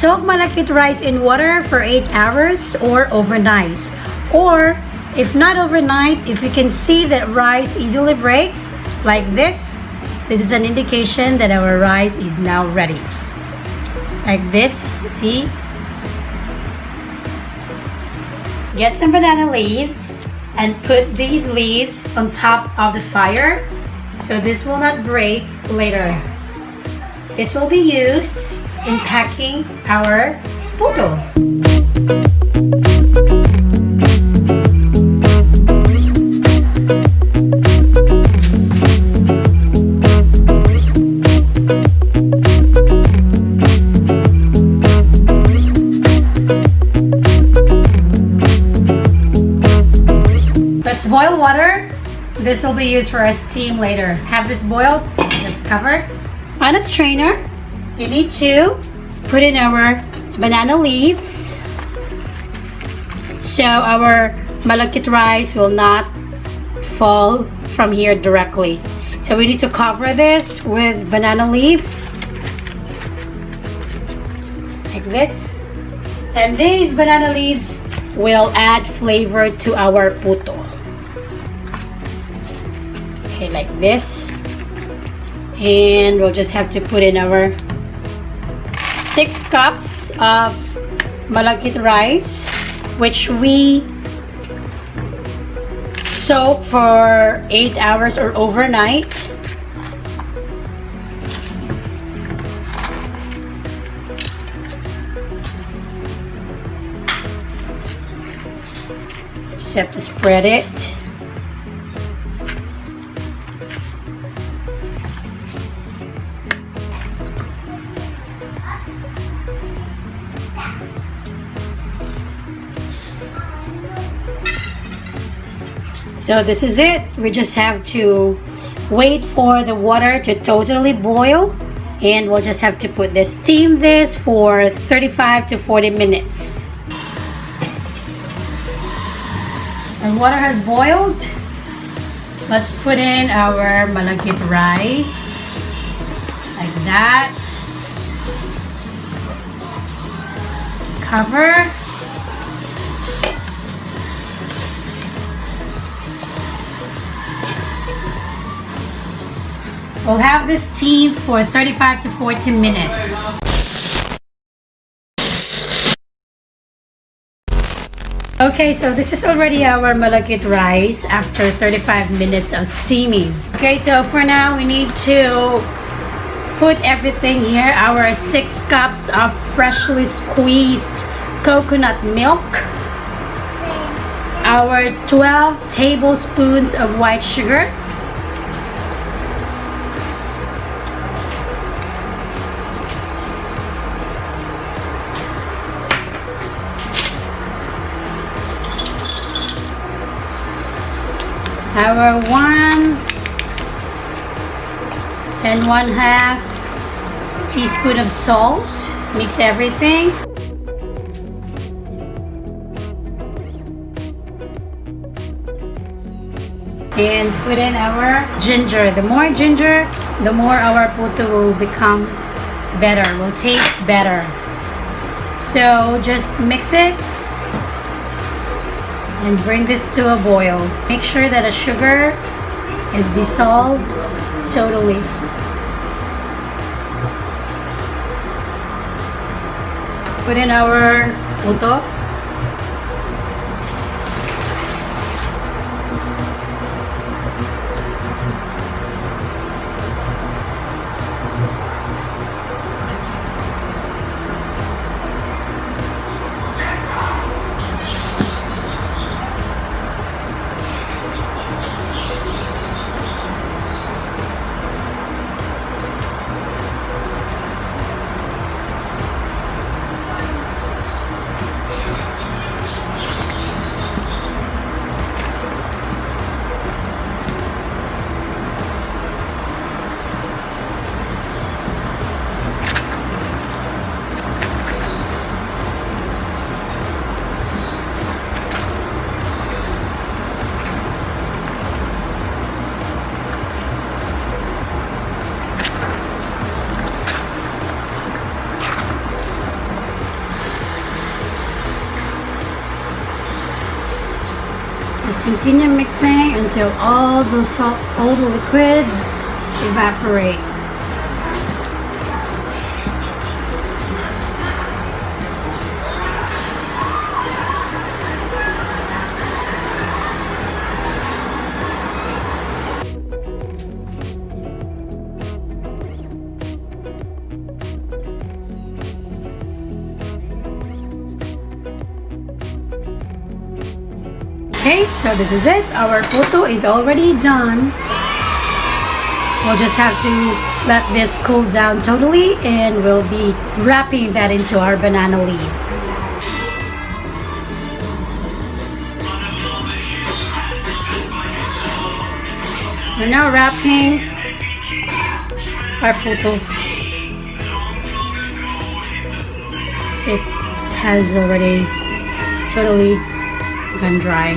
Soak malagkit rice in water for 8 hours or overnight. Or, if not overnight, if you can see that rice easily breaks, like this is an indication that our rice is now ready. Like this, see? Get some banana leaves and put these leaves on top of the fire so this will not break later. This will be used in packing our puto. Let's boil water. This will be used for a steam later. Have this boiled, just cover. On a strainer, you need to put in our banana leaves so our malagkit rice will not fall from here directly. So we need to cover this with banana leaves like this, and these banana leaves will add flavor to our puto. Okay, like this. And we'll just have to put in our 6 cups of malagkit rice, which we soak for 8 hours or overnight. Just have to spread it. So this is it. We just have to wait for the water to totally boil, and we'll just have to steam this for 35 to 40 minutes. Our water has boiled. Let's put in our malagkit rice like that. Cover. We'll have this steamed for 35 to 40 minutes. Okay, so this is already our malagkit rice after 35 minutes of steaming. Okay, so for now we need to put everything here. Our 6 cups of freshly squeezed coconut milk. Our 12 tablespoons of white sugar. Our 1 1/2 teaspoon of salt. Mix everything. And put in our ginger. The more ginger, the more our puto will become better, will taste better. So just mix it and bring this to a boil. Make sure that the sugar is dissolved totally. Put in our puto. Just continue mixing until all the liquid evaporate. Okay, so this is it. Our puto is already done. We'll just have to let this cool down totally, and we'll be wrapping that into our banana leaves. We're now wrapping our puto. It has already totally gone dry.